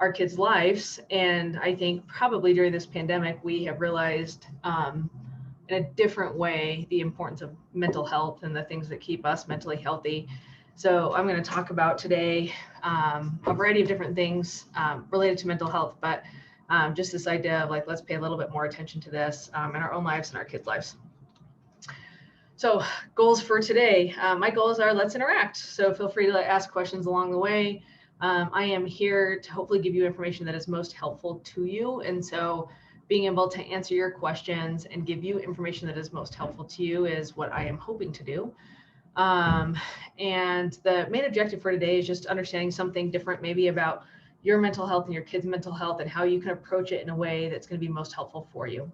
our kids' lives. And I think probably during this pandemic, we have realized in a different way the importance of mental health and the things that keep us mentally healthy. So I'm going to talk about today a variety of different things related to mental health, but just this idea of like, let's pay a little bit more attention to this in our own lives and our kids' lives. So goals for today, my goals are let's interact. So feel free to ask questions along the way. I am here to hopefully give you information that is most helpful to you. And so being able to answer your questions and give you information that is most helpful to you is what I am hoping to do. And the main objective for today is just understanding something different, maybe about your mental health and your kids' mental health and how you can approach it in a way that's going to be most helpful for you.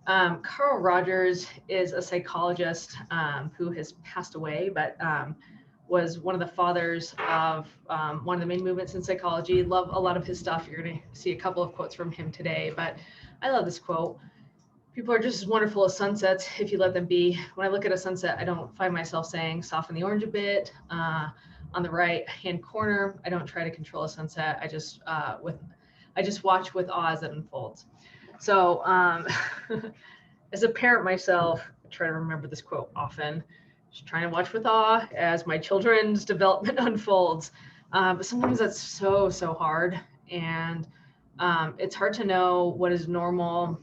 Carl Rogers is a psychologist who has passed away, but was one of the fathers of one of the main movements in psychology. Love a lot of his stuff. You're going to see a couple of quotes from him today, but I love this quote. People are just as wonderful as sunsets if you let them be. When I look at a sunset, I don't find myself saying, soften the orange a bit. On the right hand corner, I don't try to control a sunset. I just watch with awe as it unfolds. So as a parent myself, I try to remember this quote often, just trying to watch with awe as my children's development unfolds. But sometimes that's so hard. And it's hard to know what is normal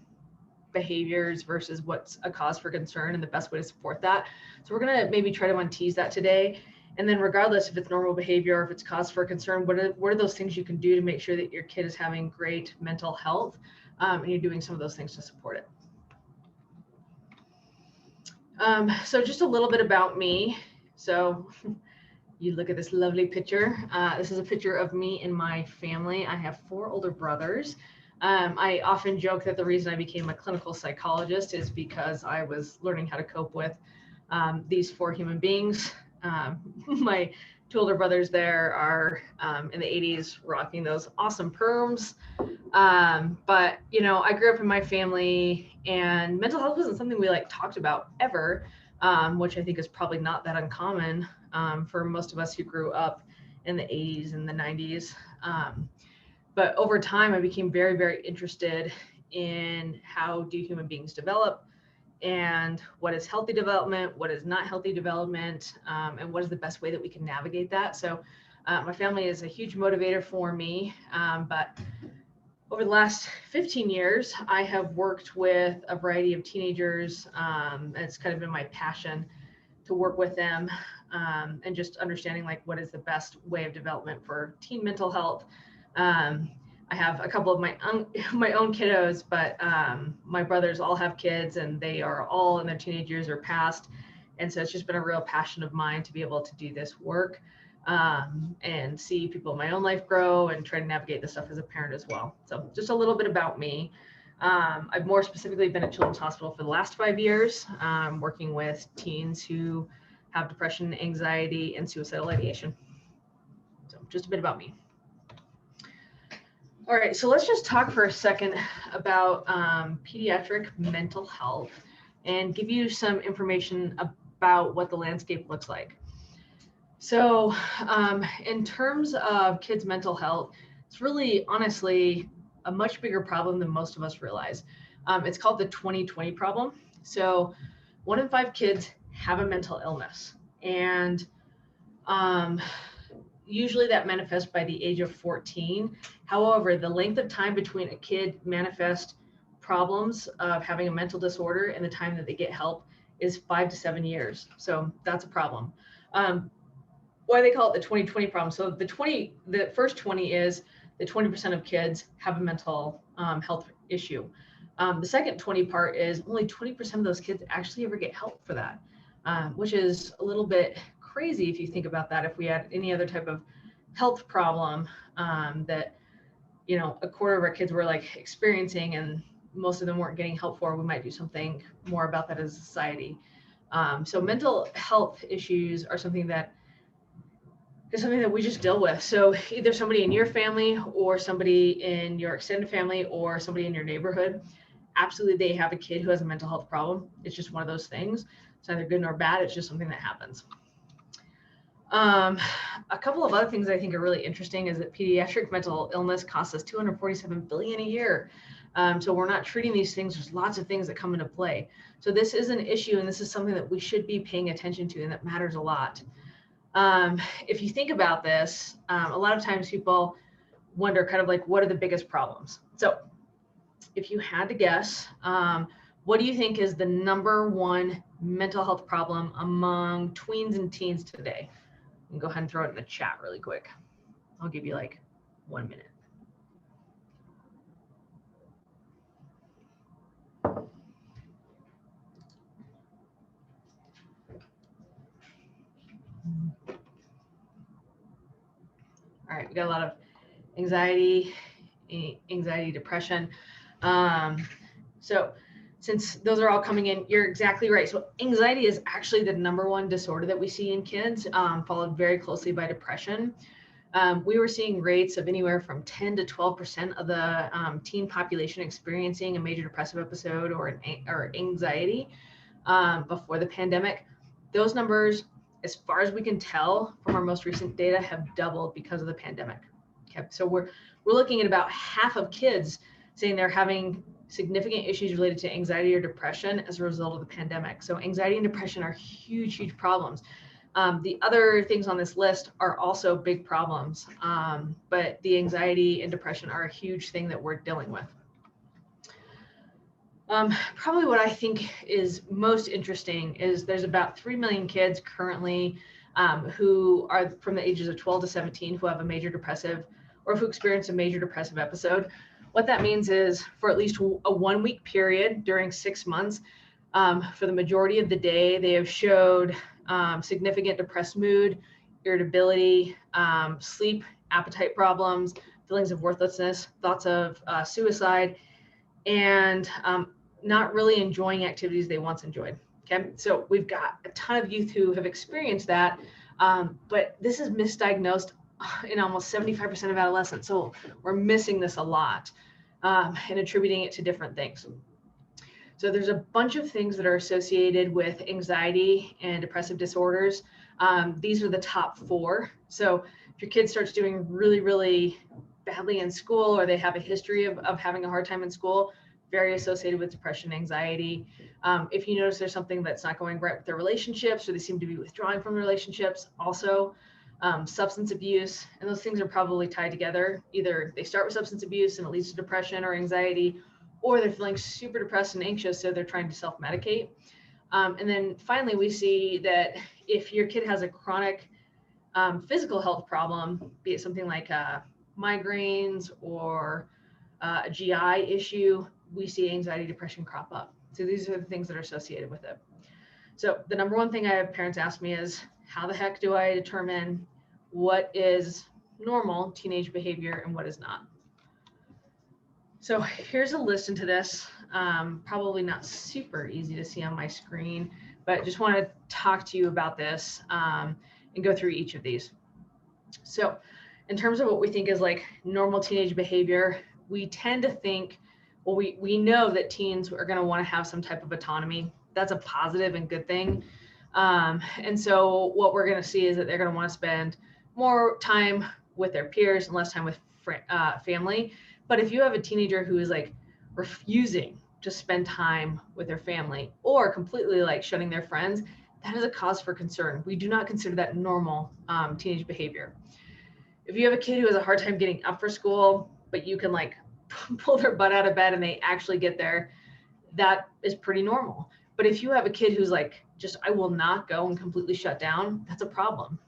behaviors versus what's a cause for concern and the best way to support that. So we're going to maybe try to untease that today. And then regardless if it's normal behavior or if it's cause for concern, what are those things you can do to make sure that your kid is having great mental health and you're doing some of those things to support it. So just a little bit about me. So you look at this lovely picture. This is a picture of me and my family. I have 4 older brothers. I often joke that the reason I became a clinical psychologist is because I was learning how to cope with these 4 human beings. My 2 older brothers there are in the 80s rocking those awesome perms. But, you know, I grew up in my family and mental health wasn't something we like talked about ever, which I think is probably not that uncommon for most of us who grew up in the 80s and the 90s. But over time, I became very interested in how do human beings develop and what is healthy development, what is not healthy development, and what is the best way that we can navigate that. So my family is a huge motivator for me. But over the last 15 years, I have worked with a variety of teenagers. And it's kind of been my passion to work with them and just understanding like what is the best way of development for teen mental health. I have a couple of my own kiddos, but my brothers all have kids and they are all in their teenage years or past. And so it's just been a real passion of mine to be able to do this work and see people in my own life grow and try to navigate this stuff as a parent as well. So just a little bit about me. I've more specifically been at Children's Hospital for the last 5 years, working with teens who have depression, anxiety, and suicidal ideation. So just a bit about me. All right, so let's just talk for a second about pediatric mental health and give you some information about what the landscape looks like. So in terms of kids' mental health, it's really honestly a much bigger problem than most of us realize. It's called the 20/20 problem. So 1 in 5 kids have a mental illness, and usually that manifests by the age of 14. However, the length of time between a kid manifest problems of having a mental disorder and the time that they get help is 5 to 7 years. So that's a problem. Why they call it the 20/20 problem. So the first 20 is that 20% of kids have a mental health issue. The second 20 part is only 20% of those kids actually ever get help for that, which is a little bit crazy if you think about that. If we had any other type of health problem that, you know, a quarter of our kids were like experiencing and most of them weren't getting help for, we might do something more about that as a society. So mental health issues are something that is something that we just deal with. So either somebody in your family or somebody in your extended family or somebody in your neighborhood, absolutely they have a kid who has a mental health problem. It's just one of those things. It's neither good nor bad. It's just something that happens. A couple of other things I think are really interesting is that pediatric mental illness costs us $247 billion a year. So we're not treating these things. There's lots of things that come into play. So this is an issue, and this is something that we should be paying attention to, and that matters a lot. If you think about this, a lot of times people wonder kind of like, what are the biggest problems? So if you had to guess, what do you think is the #1 mental health problem among tweens and teens today? And go ahead and throw it in the chat really quick. I'll give you like 1 minute. All right, we got a lot of anxiety, depression. So since those are all coming in, you're exactly right. So anxiety is actually the #1 disorder that we see in kids, followed very closely by depression. We were seeing rates of anywhere from 10 to 12% of the teen population experiencing a major depressive episode or anxiety before the pandemic. Those numbers, as far as we can tell from our most recent data, have doubled because of the pandemic. Okay, so we're looking at about half of kids saying they're having significant issues related to anxiety or depression as a result of the pandemic. So anxiety and depression are huge, huge problems. The other things on this list are also big problems, but the anxiety and depression are a huge thing that we're dealing with. Probably what I think is most interesting is there's about 3 million kids currently who are from the ages of 12 to 17 who have a major depressive or who experience a major depressive episode. What that means is for at least a 1 week period during 6 months, for the majority of the day, they have showed significant depressed mood, irritability, sleep, appetite problems, feelings of worthlessness, thoughts of suicide, and not really enjoying activities they once enjoyed. Okay, so we've got a ton of youth who have experienced that, but this is misdiagnosed in almost 75% of adolescents. So we're missing this a lot and attributing it to different things. So there's a bunch of things that are associated with anxiety and depressive disorders. These are the top 4. So if your kid starts doing really, really badly in school, or they have a history of having a hard time in school, very associated with depression, anxiety. If you notice there's something that's not going right with their relationships, or they seem to be withdrawing from relationships, also substance abuse, and those things are probably tied together. Either they start with substance abuse and it leads to depression or anxiety, or they're feeling super depressed and anxious, so they're trying to self-medicate. And then finally, we see that if your kid has a chronic physical health problem, be it something like migraines or a GI issue, we see anxiety, depression crop up. So these are the things that are associated with it. So the #1 thing I have parents ask me is, how the heck do I determine what is normal teenage behavior and what is not? So here's a listen to this. Probably not super easy to see on my screen, but just want to talk to you about this and go through each of these. So in terms of what we think is like normal teenage behavior, we tend to think, well, we know that teens are going to want to have some type of autonomy. That's a positive and good thing. And so what we're going to see is that they're going to want to spend more time with their peers and less time with family. But if you have a teenager who is like refusing to spend time with their family or completely like shunning their friends, that is a cause for concern. We do not consider that normal teenage behavior. If you have a kid who has a hard time getting up for school, but you can like pull their butt out of bed and they actually get there, that is pretty normal. But if you have a kid who's like, just, I will not go, and completely shut down, that's a problem.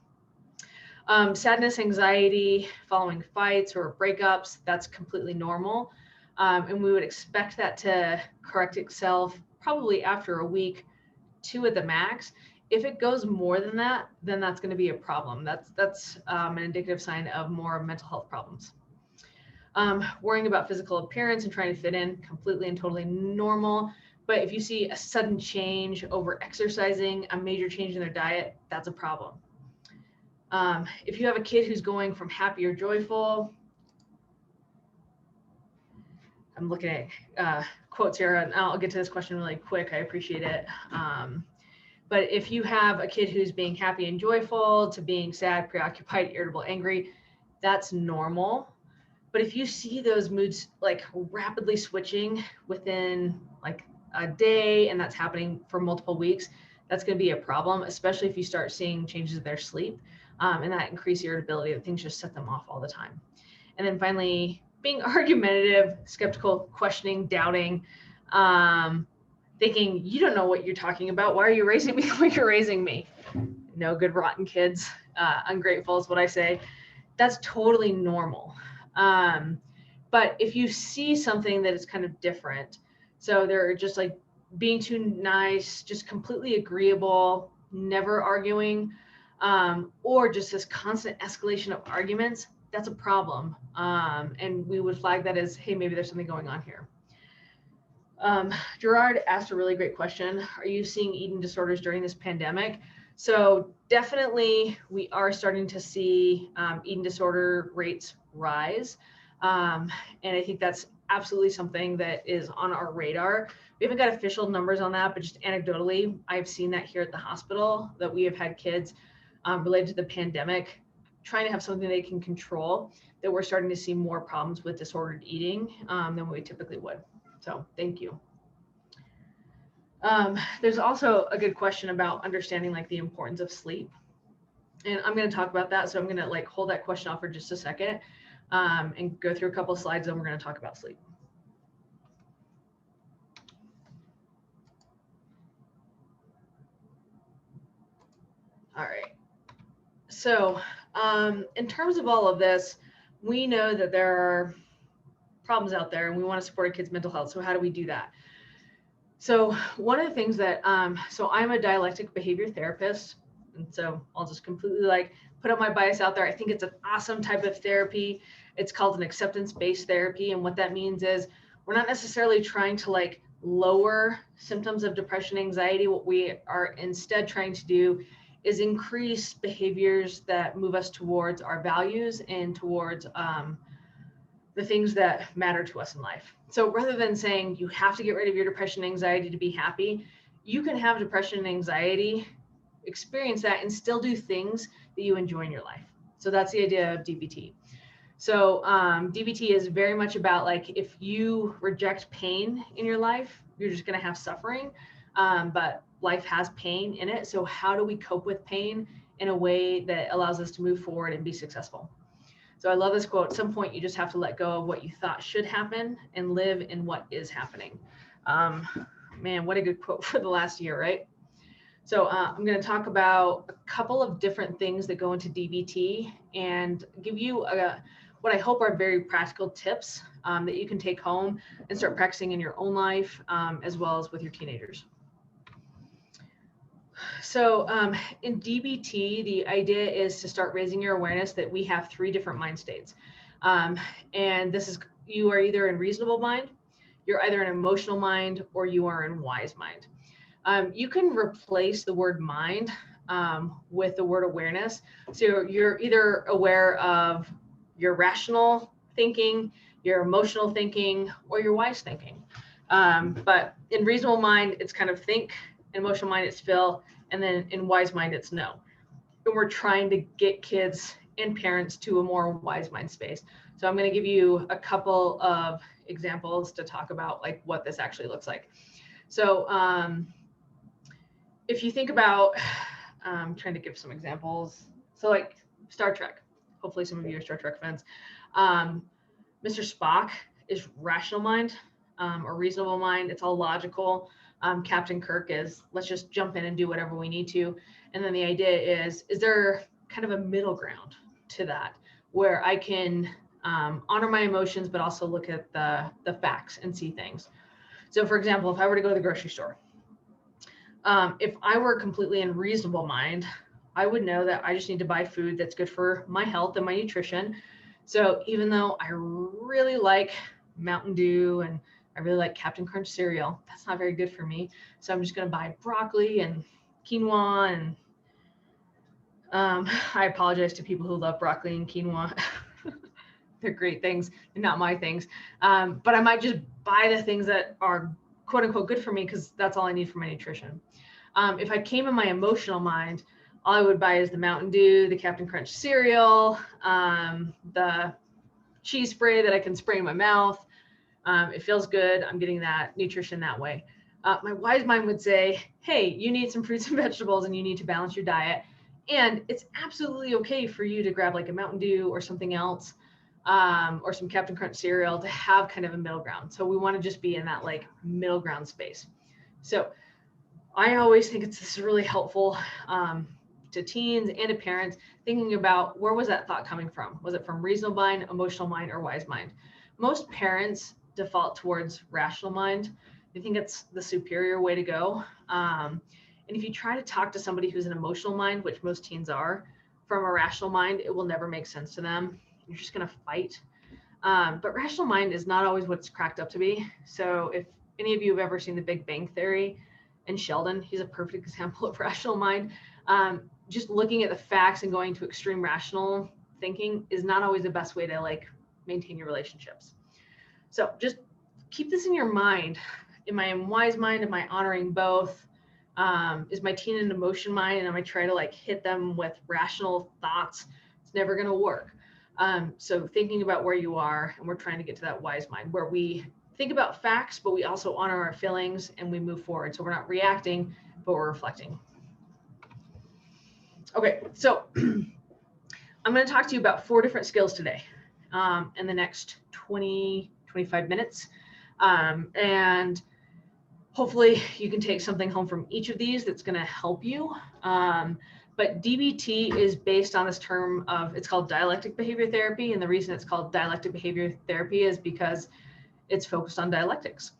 Sadness, anxiety following fights or breakups, that's completely normal. And we would expect that to correct itself probably after a week, 2 at the max. If it goes more than that, then that's going to be a problem. That's an indicative sign of more mental health problems. Worrying about physical appearance and trying to fit in, completely and totally normal. But if you see a sudden change over exercising, a major change in their diet, that's a problem. If you have a kid who's going from happy or joyful, I'm looking at quotes here, and I'll get to this question really quick. I appreciate it. But if you have a kid who's being happy and joyful to being sad, preoccupied, irritable, angry, that's normal. But if you see those moods like rapidly switching within like a day, and that's happening for multiple weeks, that's going to be a problem, especially if you start seeing changes in their sleep, and that increased irritability, that things just set them off all the time. And then finally, being argumentative, skeptical, questioning, doubting, thinking you don't know what you're talking about. Why are you raising me the way you're raising me? No good, rotten kids. Ungrateful is what I say. That's totally normal. But if you see something that is kind of different, so they're just like being too nice, just completely agreeable, never arguing, or just this constant escalation of arguments, that's a problem. And we would flag that as, hey, maybe there's something going on here. Gerard asked a really great question. Are you seeing eating disorders during this pandemic? So definitely we are starting to see eating disorder rates rise. And I think that's absolutely something that is on our radar. We haven't got official numbers on that, but just anecdotally, I've seen that here at the hospital, that we have had kids related to the pandemic trying to have something they can control, that we're starting to see more problems with disordered eating than we typically would. So thank you. There's also a good question about understanding like the importance of sleep. And I'm going to talk about that. So I'm going to like hold that question off for just a second and go through a couple of slides, and we're going to talk about sleep. All right. So in terms of all of this, we know that there are problems out there and we want to support a kid's mental health. So how do we do that? So one of the things that, so I'm a dialectic behavior therapist. And so I'll just completely like put up my bias out there. I think it's an awesome type of therapy. It's called an acceptance-based therapy. And what that means is we're not necessarily trying to like lower symptoms of depression, anxiety. What we are instead trying to do is increase behaviors that move us towards our values and towards the things that matter to us in life. So rather than saying you have to get rid of your depression and anxiety to be happy, you can have depression and anxiety, experience that, and still do things that you enjoy in your life. So that's the idea of DBT. So DBT is very much about like, if you reject pain in your life, you're just going to have suffering. But life has pain in it. So how do we cope with pain in a way that allows us to move forward and be successful? So I love this quote. At some point, you just have to let go of what you thought should happen and live in what is happening. Man, what a good quote for the last year, right? So I'm going to talk about a couple of different things that go into DBT and give you what I hope are very practical tips that you can take home and start practicing in your own life, as well as with your teenagers. So in DBT, the idea is to start raising your awareness that we have 3 different mind states. And this is, you are either in reasonable mind, you're either in emotional mind, or you are in wise mind. You can replace the word mind with the word awareness. So you're either aware of your rational thinking, your emotional thinking, or your wise thinking. But in reasonable mind, it's kind of think. In emotional mind, it's feel. And then in wise mind, it's know. And we're trying to get kids and parents to a more wise mind space. So I'm going to give you a couple of examples to talk about like what this actually looks like. So if you think about, I'm trying to give some examples. So like Star Trek, hopefully some of you are Star Trek fans. Mr. Spock is rational mind or reasonable mind. It's all logical. Captain Kirk is, let's just jump in and do whatever we need to. And then the idea is there kind of a middle ground to that where I can honor my emotions, but also look at the facts and see things. So for example, if I were to go to the grocery store, if I were completely in reasonable mind, I would know that I just need to buy food that's good for my health and my nutrition. So even though I really like Mountain Dew and I really like Captain Crunch cereal, that's not very good for me. So I'm just going to buy broccoli and quinoa. And I apologize to people who love broccoli and quinoa. They're great things, they're not my things. But I might just buy the things that are quote unquote good for me because that's all I need for my nutrition. If I came in my emotional mind, all I would buy is the Mountain Dew, the Captain Crunch cereal, the cheese spray that I can spray in my mouth. It feels good. I'm getting that nutrition that way. My wise mind would say, hey, you need some fruits and vegetables and you need to balance your diet. And it's absolutely okay for you to grab like a Mountain Dew or something else, or some Captain Crunch cereal to have kind of a middle ground. So we want to just be in that like middle ground space. So I always think this is really helpful to teens and to parents, thinking about where was that thought coming from? Was it from reasonable mind, emotional mind, or wise mind? Most parents default towards rational mind. They think it's the superior way to go. And if you try to talk to somebody who's an emotional mind, which most teens are, from a rational mind, it will never make sense to them. You're just going to fight. But rational mind is not always what it's cracked up to be. So if any of you have ever seen The Big Bang Theory and Sheldon, he's a perfect example of rational mind. Just looking at the facts and going to extreme rational thinking is not always the best way to like maintain your relationships. So just keep this in your mind. Am I in wise mind? Am I honoring both? Is my teen in emotion mind? And am I trying to like hit them with rational thoughts? It's never going to work. So thinking about where you are, and we're trying to get to that wise mind where we think about facts, but we also honor our feelings and we move forward. So we're not reacting, but we're reflecting. Okay, so I'm going to talk to you about 4 different skills today in the next 25 minutes. And hopefully you can take something home from each of these that's going to help you. But DBT is based on this term of, it's called dialectic behavior therapy. And the reason it's called dialectic behavior therapy is because it's focused on dialectics.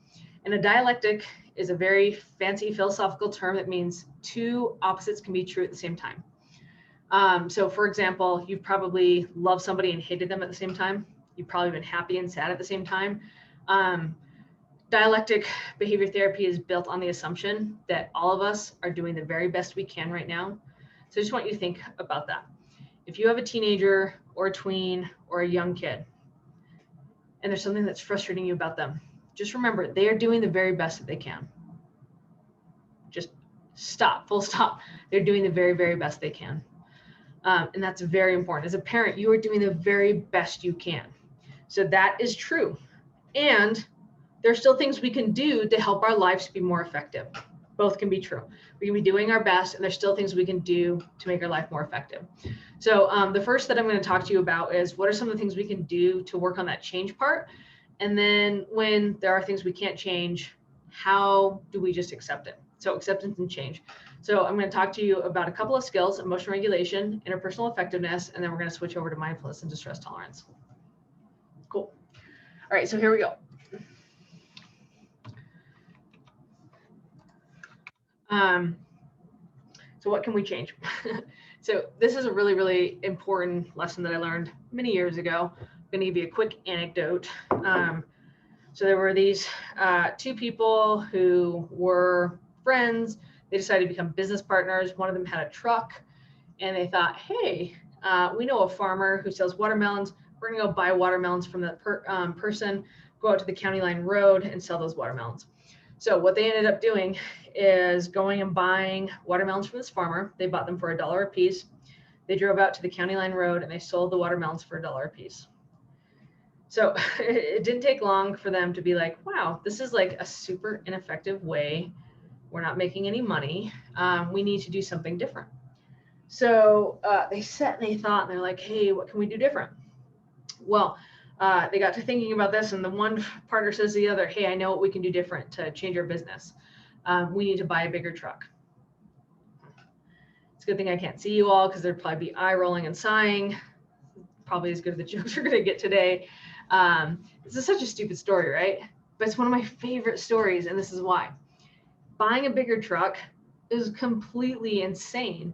And a dialectic is a very fancy philosophical term that means 2 opposites can be true at the same time. So for example, you've probably loved somebody and hated them at the same time. You've probably been happy and sad at the same time. Dialectic behavior therapy is built on the assumption that all of us are doing the very best we can right now. So I just want you to think about that. If you have a teenager or a tween or a young kid, and there's something that's frustrating you about them, just remember they are doing the very best that they can. Just stop, full stop. They're doing the very, very best they can. And that's very important. As a parent, you are doing the very best you can. So that is true. And there's still things we can do to help our lives be more effective. Both can be true. We can be doing our best, and there's still things we can do to make our life more effective. So the first that I'm going to talk to you about is what are some of the things we can do to work on that change part? And then when there are things we can't change, how do we just accept it? So acceptance and change. So I'm going to talk to you about a couple of skills: emotional regulation, interpersonal effectiveness, and then we're going to switch over to mindfulness and distress tolerance. Cool. All right, so here we go. So what can we change? So this is a really, really important lesson that I learned many years ago. I'm going to give you a quick anecdote. So there were these 2 people who were friends. They decided to become business partners. One of them had a truck, and they thought, hey, we know a farmer who sells watermelons. We're going to go buy watermelons from that person, go out to the county line road and sell those watermelons. So what they ended up doing is going and buying watermelons from this farmer. They bought them for $1 a piece. They drove out to the county line road and they sold the watermelons for $1 a piece. So it didn't take long for them to be like, wow, this is like a super ineffective way. We're not making any money. We need to do something different. So they sat and they thought, and they're like, hey, what can we do different? Well, they got to thinking about this, and the one partner says to the other, hey, I know what we can do different to change our business. We need to buy a bigger truck. It's a good thing I can't see you all because there'd probably be eye rolling and sighing. Probably as good as the jokes we're going to get today. This is such a stupid story, right? But it's one of my favorite stories, and this is why. Buying a bigger truck is completely insane.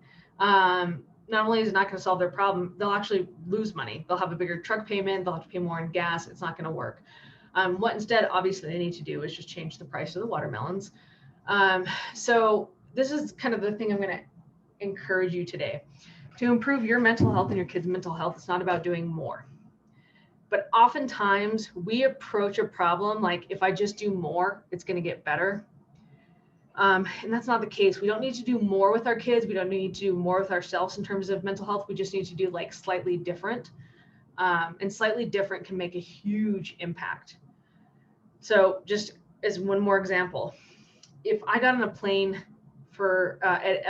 Not only is it not going to solve their problem, they'll actually lose money. They'll have a bigger truck payment. They'll have to pay more in gas. It's not going to work. What instead, obviously, they need to do is just change the price of the watermelons. So this is kind of the thing I'm going to encourage you today. To improve your mental health and your kids' mental health, it's not about doing more. But oftentimes we approach a problem like, if I just do more, it's going to get better. And that's not the case. We don't need to do more with our kids. We don't need to do more with ourselves in terms of mental health. We just need to do like slightly different. And slightly different can make a huge impact. So just as one more example, if I got on a plane for at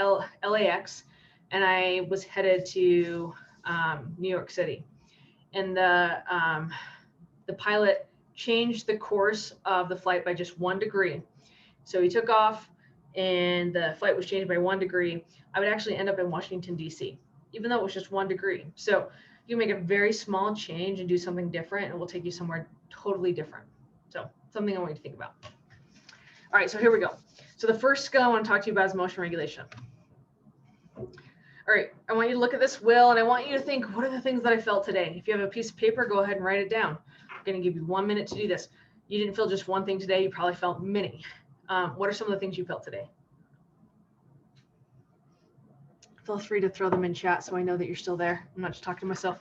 LAX and I was headed to New York City, and the pilot changed the course of the flight by just 1 degree. So he took off and the flight was changed by 1 degree. I would actually end up in Washington, D.C., even though it was just 1 degree. So you make a very small change and do something different, and it will take you somewhere totally different. So something I want you to think about. All right, so here we go. So the first skill I want to talk to you about is emotion regulation. All right, I want you to look at this wheel, and I want you to think, what are the things that I felt today? If you have a piece of paper, go ahead and write it down. I'm going to give you 1 minute to do this. You didn't feel just one thing today. You probably felt many. What are some of the things you felt today? Feel free to throw them in chat so I know that you're still there. I'm not just talking to myself.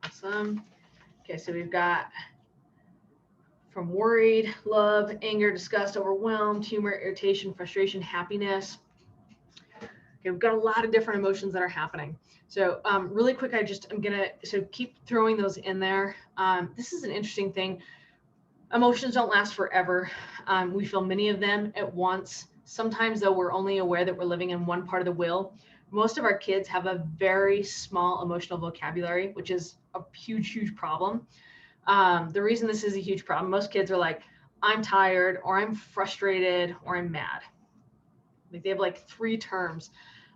Awesome. Okay, so we've got from worried, love, anger, disgust, overwhelmed, humor, irritation, frustration, happiness. Okay, we've got a lot of different emotions that are happening. So really quick, I'm gonna keep throwing those in there. This is an interesting thing. Emotions don't last forever. We feel many of them at once. Sometimes though, we're only aware that we're living in one part of the wheel. Most of our kids have a very small emotional vocabulary, which is a huge, huge problem. The reason this is a huge problem, most kids are like, I'm tired, or I'm frustrated, or I'm mad. Like they have like 3 terms.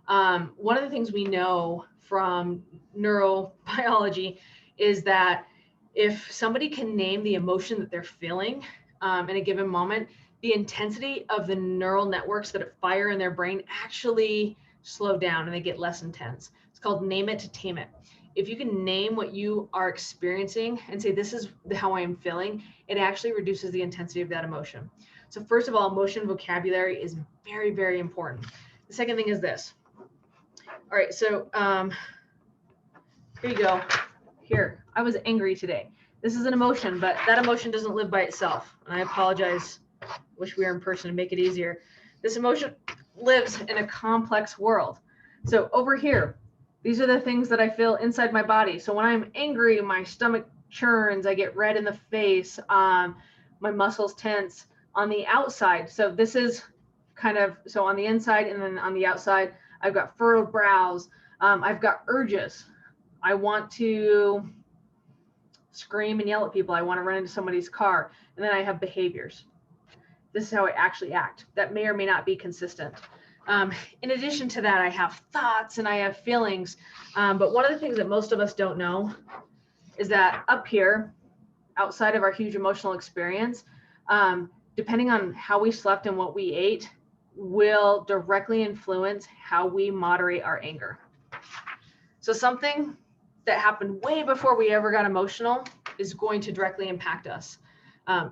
One of the things we know from neurobiology is that if somebody can name the emotion that they're feeling in a given moment, the intensity of the neural networks that fire in their brain actually slow down and they get less intense. It's called name it to tame it. If you can name what you are experiencing and say, this is how I am feeling, it actually reduces the intensity of that emotion. So first of all, emotion vocabulary is very, very important. The second thing is this. All right, so here you go. Here, I was angry today. This is an emotion, but that emotion doesn't live by itself. And I apologize. Wish we were in person to make it easier. This emotion lives in a complex world. So over here, these are the things that I feel inside my body. So when I'm angry, my stomach churns, I get red in the face, my muscles tense on the outside. So this is kind of, so on the inside and then on the outside, I've got furrowed brows. I've got urges. I want to scream and yell at people. I want to run into somebody's car. And then I have behaviors. This is how I actually act. That may or may not be consistent. In addition to that, I have thoughts and I have feelings. But one of the things that most of us don't know is that up here, outside of our huge emotional experience, depending on how we slept and what we ate, will directly influence how we moderate our anger. So something that happened way before we ever got emotional is going to directly impact us.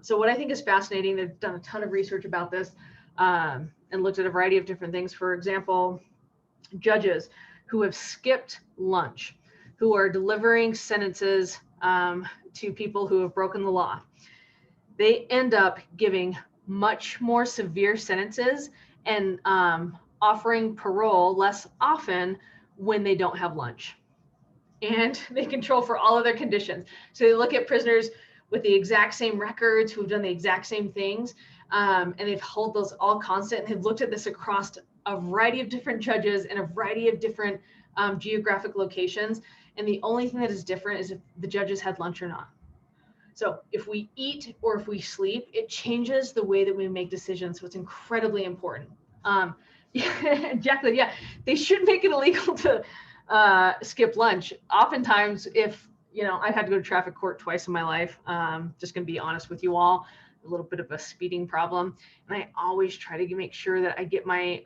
So what I think is fascinating, they've done a ton of research about this and looked at a variety of different things. For example, judges who have skipped lunch, who are delivering sentences to people who have broken the law, they end up giving much more severe sentences and offering parole less often when they don't have lunch. And they control for all of their conditions. So they look at prisoners with the exact same records who've done the exact same things, and they've held those all constant, and they've looked at this across a variety of different judges in a variety of different geographic locations. And the only thing that is different is if the judges had lunch or not. So if we eat or if we sleep, it changes the way that we make decisions. So it's incredibly important. Jacqueline, yeah, they should make it illegal to skip lunch. Oftentimes, if, you know, I've had to go to traffic court twice in my life, just gonna be honest with you all, a little bit of a speeding problem. And I always try to make sure that I get my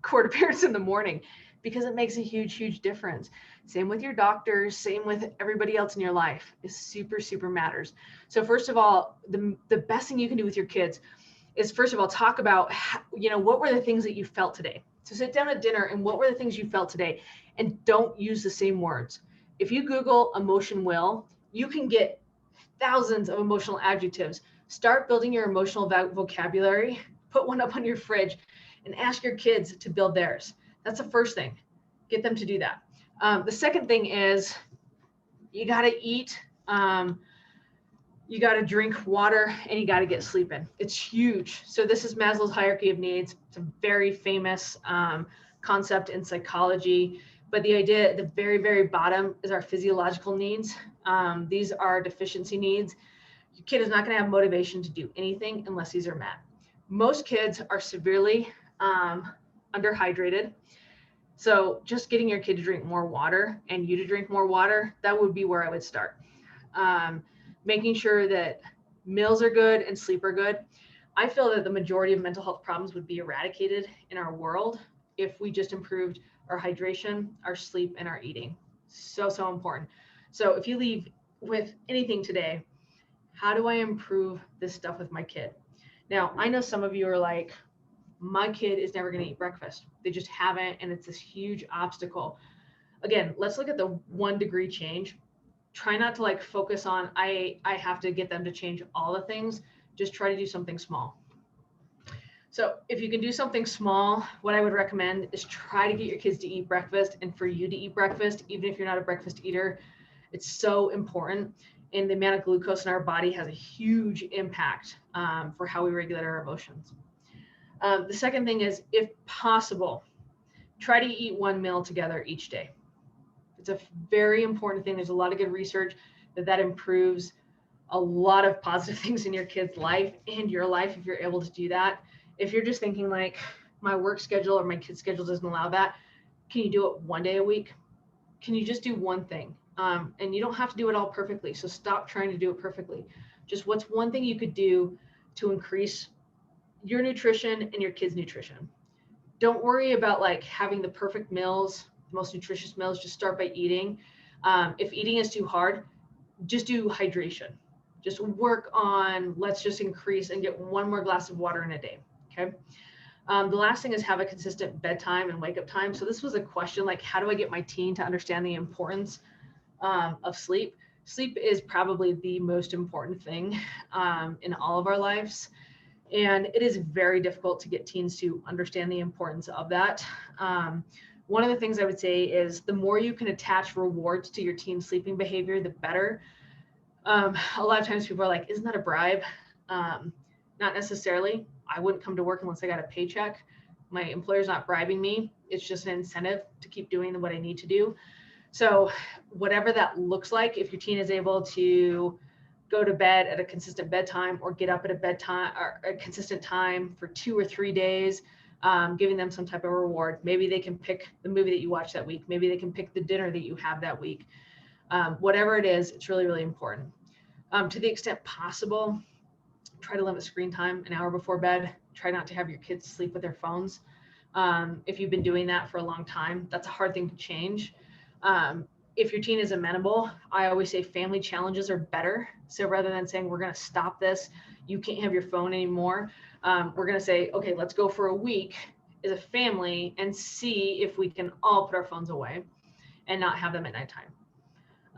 court appearance in the morning. because it makes a huge, huge difference. Same with your doctors, same with everybody else in your life. Is super, super matters. So first of all, the best thing you can do with your kids is, first of all, talk about, what were the things that you felt today. So sit down at dinner and what were the things you felt today, and don't use the same words. If you Google emotion wheel, you can get thousands of emotional adjectives. Start building your emotional vocabulary, put one up on your fridge, and ask your kids to build theirs. That's the first thing. Get them to do that. The second thing is you got to eat, you got to drink water, and you got to get sleep in. It's huge. So this is Maslow's hierarchy of needs. It's a very famous concept in psychology. But the idea at the very, very bottom is our physiological needs. These are deficiency needs. Your kid is not going to have motivation to do anything unless these are met. Most kids are severely underhydrated. So just getting your kid to drink more water and you to drink more water, that would be where I would start. Making sure that meals are good and sleep are good. I feel that the majority of mental health problems would be eradicated in our world if we just improved our hydration, our sleep, and our eating. So, so important. So if you leave with anything today, how do I improve this stuff with my kid? Now, I know some of you are like, my kid is never going to eat breakfast. They just haven't, and it's this huge obstacle. Again, let's look at the 1 degree change. Try not to focus on, I have to get them to change all the things. Just try to do something small. So if you can do something small, what I would recommend is try to get your kids to eat breakfast, and for you to eat breakfast, even if you're not a breakfast eater. It's so important. And the amount of glucose in our body has a huge impact for how we regulate our emotions. The second thing is, if possible, try to eat 1 meal together each day. It's a very important thing. There's a lot of good research that improves a lot of positive things in your kid's life and your life if you're able to do that. If you're just thinking like, my work schedule or my kid's schedule doesn't allow that, can you do it 1 day a week? Can you just do one thing? And you don't have to do it all perfectly. So stop trying to do it perfectly. Just what's one thing you could do to increase your nutrition and your kids' nutrition? Don't worry about having the perfect meals, the most nutritious meals. Just start by eating. If eating is too hard, just do hydration. Just work on, let's just increase and get 1 more glass of water in a day. Okay. The last thing is have a consistent bedtime and wake up time. So this was a question, how do I get my teen to understand the importance of sleep? Sleep is probably the most important thing in all of our lives. And it is very difficult to get teens to understand the importance of that. One of the things I would say is the more you can attach rewards to your teen's sleeping behavior, the better. A lot of times people are like, isn't that a bribe? Not necessarily. I wouldn't come to work unless I got a paycheck. My employer's not bribing me. It's just an incentive to keep doing what I need to do. So whatever that looks like, if your teen is able to go to bed at a consistent bedtime or get up at a bedtime or a consistent time for 2 or 3 days, giving them some type of reward. Maybe they can pick the movie that you watch that week. Maybe they can pick the dinner that you have that week. Whatever it is, it's really, really important. To the extent possible, try to limit screen time an hour before bed. Try not to have your kids sleep with their phones. If you've been doing that for a long time, that's a hard thing to change. If your teen is amenable, I always say family challenges are better. So rather than saying, we're going to stop this, you can't have your phone anymore, we're going to say, okay, let's go for a week as a family and see if we can all put our phones away and not have them at nighttime.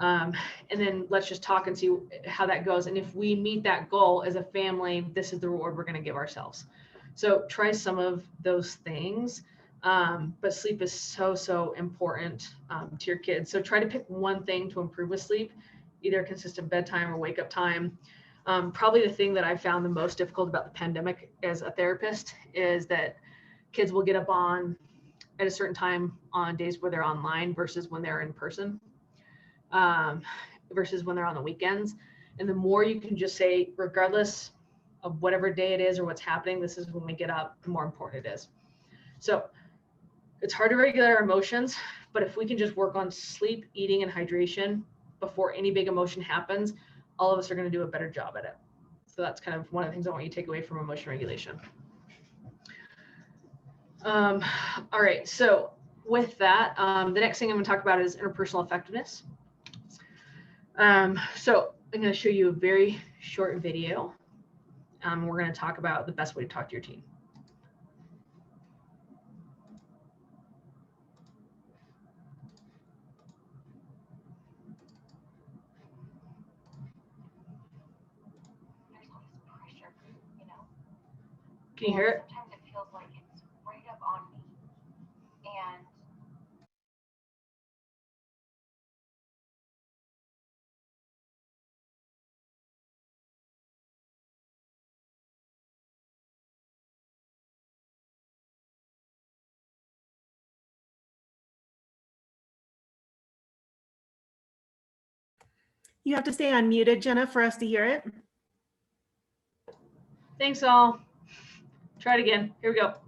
And then let's just talk and see how that goes. And if we meet that goal as a family, this is the reward we're going to give ourselves. So try some of those things. But sleep is so, so important to your kids. So try to pick one thing to improve with sleep, either a consistent bedtime or wake up time. Probably the thing that I found the most difficult about the pandemic as a therapist is that kids will get up on at a certain time on days where they're online versus when they're in person, versus when they're on the weekends. And the more you can just say, regardless of whatever day it is or what's happening, this is when we get up, the more important it is. So it's hard to regulate our emotions, but if we can just work on sleep, eating, and hydration before any big emotion happens, all of us are going to do a better job at it. So that's kind of one of the things I want you to take away from emotion regulation. All right. So with that, the next thing I'm going to talk about is interpersonal effectiveness. So I'm going to show you a very short video. We're going to talk about the best way to talk to your team. Can you hear it? Sometimes it feels like it's right up on me. And you have to stay unmuted, Jenna, for us to hear it. Thanks all. Try it again. Here we go. All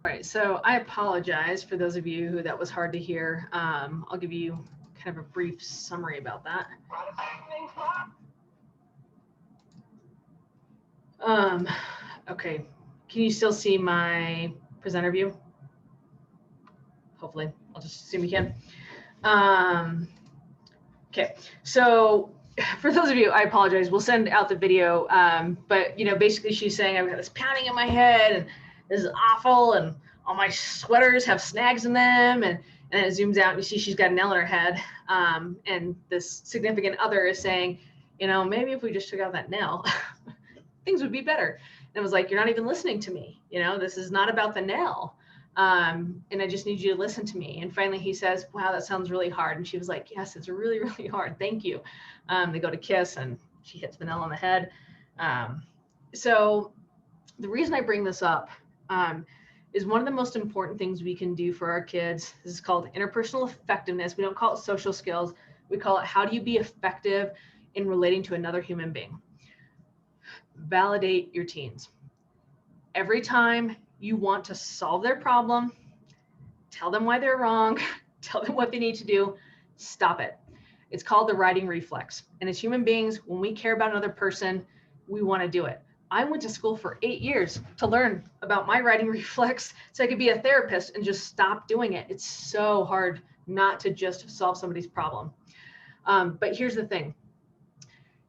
right, so I apologize for those of you who that was hard to hear. I'll give you kind of a brief summary about that. Okay, can you still see my presenter view? Hopefully, I'll just assume you can. Okay, so for those of you, I apologize. We'll send out the video, but you know, basically she's saying I've got this pounding in my head, and this is awful, and all my sweaters have snags in them, and then it zooms out and you see she's got a nail in her head, and this significant other is saying, you know, maybe if we just took out that nail, things would be better. And it was like, you're not even listening to me. You know, this is not about the nail. And I just need you to listen to me. And finally he says, wow, that sounds really hard. And she was like, yes, it's really, really hard. Thank you. They go to kiss and she hits the nail on the head. So the reason I bring this up is one of the most important things we can do for our kids. This is called interpersonal effectiveness. We don't call it social skills. We call it, how do you be effective in relating to another human being? Validate your teens. Every time you want to solve their problem, tell them why they're wrong, tell them what they need to do, stop it. It's called the righting reflex. And as human beings, when we care about another person, we want to do it. I went to school for 8 years to learn about my righting reflex so I could be a therapist and just stop doing it. It's so hard not to just solve somebody's problem. But here's the thing.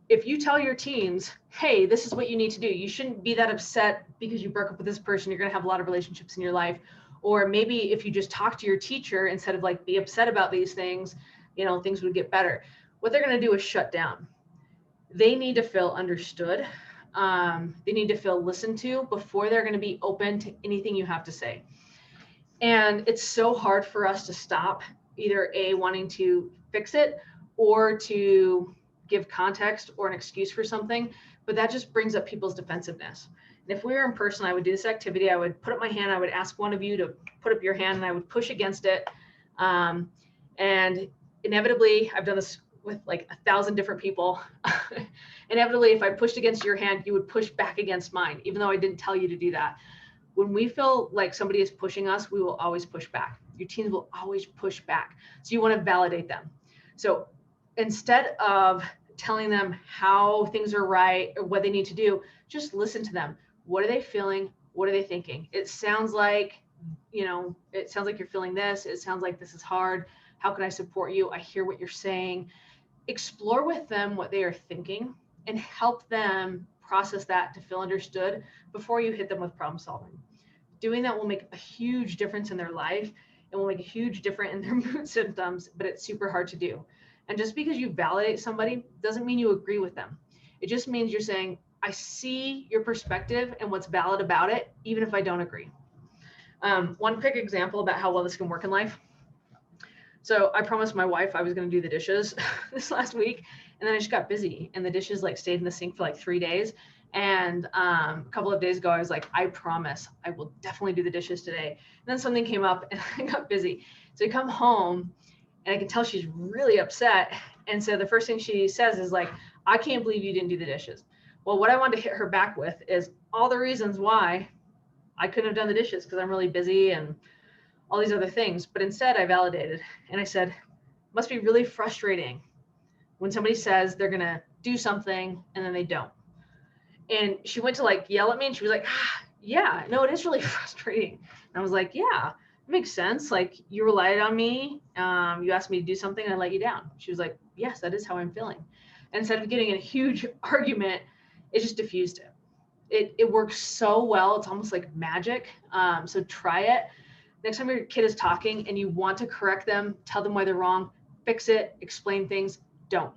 If you tell your teens, hey, this is what you need to do, you shouldn't be that upset because you broke up with this person. You're going to have a lot of relationships in your life. Or maybe if you just talk to your teacher instead of like be upset about these things, you know, things would get better. What they're going to do is shut down. They need to feel understood. They need to feel listened to before they're going to be open to anything you have to say. And it's so hard for us to stop either A, wanting to fix it or to give context or an excuse for something, but that just brings up people's defensiveness. And if we were in person, I would do this activity. I would put up my hand. I would ask one of you to put up your hand and I would push against it. And inevitably, I've done this with like 1,000 different people. Inevitably, if I pushed against your hand, you would push back against mine, even though I didn't tell you to do that. When we feel like somebody is pushing us, we will always push back. Your teens will always push back. So you want to validate them. So instead of telling them how things are right or what they need to do, just listen to them. What are they feeling? What are they thinking? It sounds like, you know, it sounds like you're feeling this. It sounds like this is hard. How can I support you? I hear what you're saying. Explore with them what they are thinking and help them process that to feel understood before you hit them with problem solving. Doing that will make a huge difference in their life and will make a huge difference in their mood symptoms, but it's super hard to do. And just because you validate somebody doesn't mean you agree with them. It just means you're saying, I see your perspective and what's valid about it, even if I don't agree. One quick example about how well this can work in life. So I promised my wife I was going to do the dishes this last week, and then I just got busy and the dishes like stayed in the sink for like 3 days. And a couple of days ago, I was like, I promise I will definitely do the dishes today. And then something came up and I got busy. So I come home and I can tell she's really upset. And so the first thing she says is like, I can't believe you didn't do the dishes. Well, what I wanted to hit her back with is all the reasons why I couldn't have done the dishes because I'm really busy and all these other things. But instead I validated and I said, must be really frustrating when somebody says they're going to do something and then they don't. And she went to like yell at me and she was like, yeah, no, it is really frustrating. And I was like, yeah, it makes sense. Like, you relied on me. You asked me to do something and I let you down. She was like, yes, that is how I'm feeling. And instead of getting in a huge argument, it just diffused it. It works so well. It's almost like magic. So try it. Next time your kid is talking and you want to correct them, tell them why they're wrong, fix it, explain things, don't.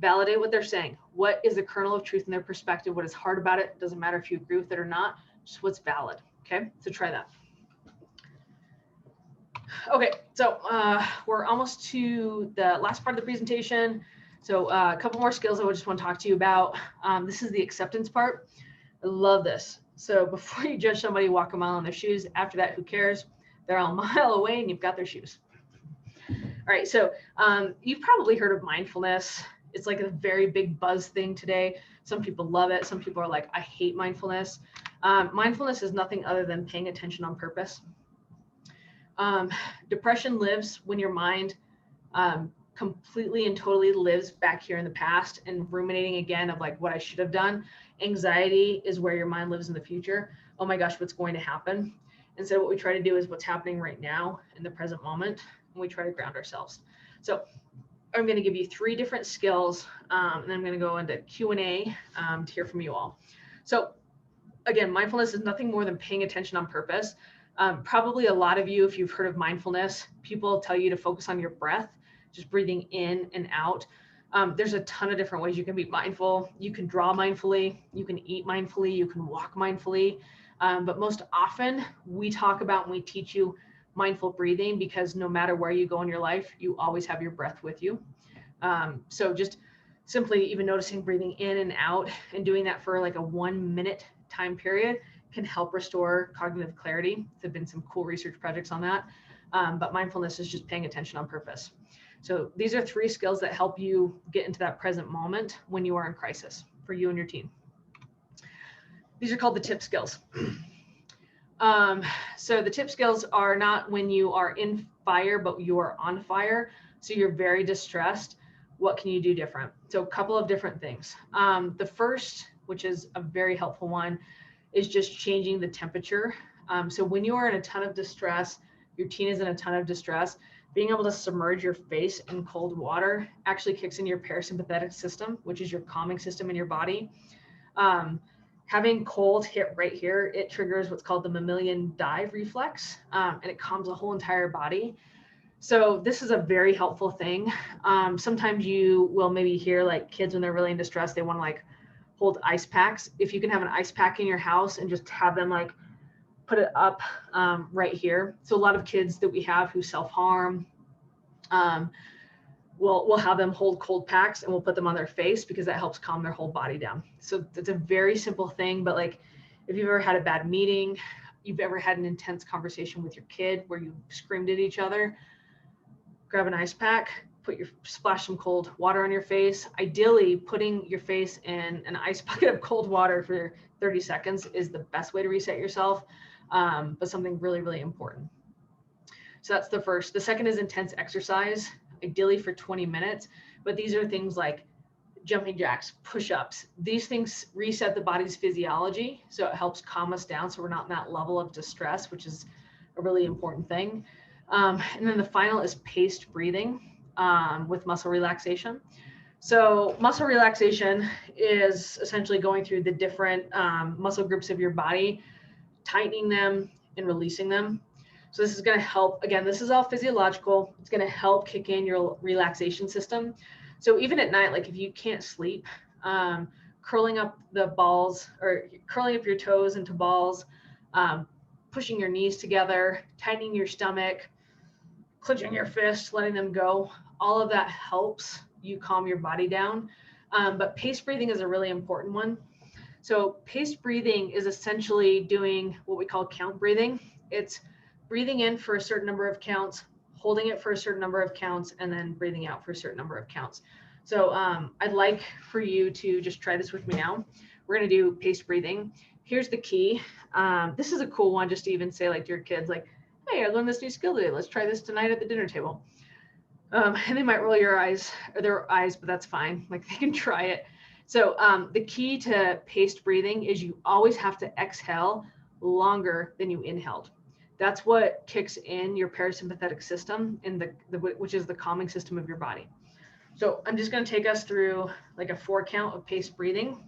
Validate what they're saying. What is the kernel of truth in their perspective? What is hard about it? Doesn't matter if you agree with it or not, just what's valid. Okay, so try that. Okay, so we're almost to the last part of the presentation. So a couple more skills I just want to talk to you about. This is the acceptance part. I love this. So before you judge somebody, walk a mile in their shoes. After that, who cares? They're all a mile away and you've got their shoes. All right, so you've probably heard of mindfulness. It's like a very big buzz thing today. Some people love it. Some people are like, I hate mindfulness. Mindfulness is nothing other than paying attention on purpose. Depression lives when your mind completely and totally lives back here in the past and ruminating again of like what I should have done. Anxiety is where your mind lives in the future. Oh my gosh, what's going to happen? Instead, what we try to do is what's happening right now in the present moment, and we try to ground ourselves. So I'm going to give you 3 different skills, and then I'm going to go into Q&A to hear from you all. So again, mindfulness is nothing more than paying attention on purpose. Probably a lot of you, if you've heard of mindfulness, people tell you to focus on your breath, just breathing in and out. There's a ton of different ways you can be mindful. You can draw mindfully, you can eat mindfully, you can walk mindfully. But most often we talk about and we teach you mindful breathing because no matter where you go in your life, you always have your breath with you. So just simply even noticing breathing in and out and doing that for like a 1 minute time period can help restore cognitive clarity. There've been some cool research projects on that. But mindfulness is just paying attention on purpose. So these are 3 skills that help you get into that present moment when you are in crisis for you and your team. These are called the tip skills. So the tip skills are not when you are in fire, but you are on fire. So you're very distressed. What can you do different? So a couple of different things. The first, which is a very helpful one, is just changing the temperature. So when you are in a ton of distress, your teen is in a ton of distress, being able to submerge your face in cold water actually kicks in your parasympathetic system, which is your calming system in your body. Having cold hit right here, it triggers what's called the mammalian dive reflex, and it calms the whole entire body. So this is a very helpful thing. Sometimes you will maybe hear like kids when they're really in distress, they want to like hold ice packs. If you can have an ice pack in your house and just have them like put it up right here. So a lot of kids that we have who self-harm, we'll have them hold cold packs and we'll put them on their face because that helps calm their whole body down. So it's a very simple thing, but like if you've ever had a bad meeting, you've ever had an intense conversation with your kid where you screamed at each other, grab an ice pack, splash some cold water on your face. Ideally, putting your face in an ice bucket of cold water for 30 seconds is the best way to reset yourself, but something really, really important. So that's the first. The second is intense exercise, ideally for 20 minutes, but these are things like jumping jacks, push-ups. These things reset the body's physiology, so it helps calm us down so we're not in that level of distress, which is a really important thing. And then the final is paced breathing with muscle relaxation. So muscle relaxation is essentially going through the different muscle groups of your body, tightening them and releasing them. So this is going to help, again, this is all physiological. It's going to help kick in your relaxation system. So even at night, like if you can't sleep, curling up the balls or curling up your toes into balls, pushing your knees together, tightening your stomach, clenching your fists, letting them go, all of that helps you calm your body down. But paced breathing is a really important one. So paced breathing is essentially doing what we call count breathing. It's breathing in for a certain number of counts, holding it for a certain number of counts, and then breathing out for a certain number of counts. So I'd like for you to just try this with me now. We're going to do paced breathing. Here's the key. This is a cool one just to even say like to your kids, like, hey, I learned this new skill today. Let's try this tonight at the dinner table. And they might roll their eyes, but that's fine. Like they can try it. So the key to paced breathing is you always have to exhale longer than you inhaled. That's what kicks in your parasympathetic system in which is the calming system of your body. So I'm just going to take us through like a 4 count of paced breathing.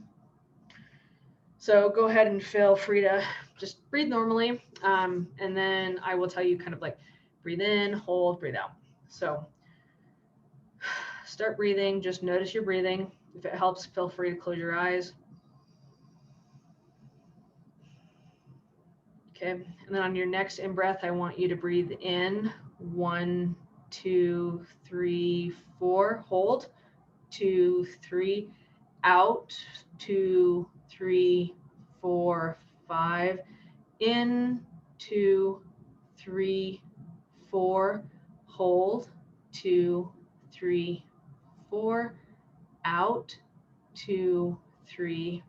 So go ahead and feel free to just breathe normally. And then I will tell you kind of like breathe in, hold, breathe out. So start breathing, just notice your breathing. If it helps, feel free to close your eyes. Okay, and then on your next in-breath, I want you to breathe in, 1, 2, 3, 4, hold, 2, 3, out, 2, 3, 4, 5, in, 2, 3, 4, hold, 2, 3, 4, out, 2, 3,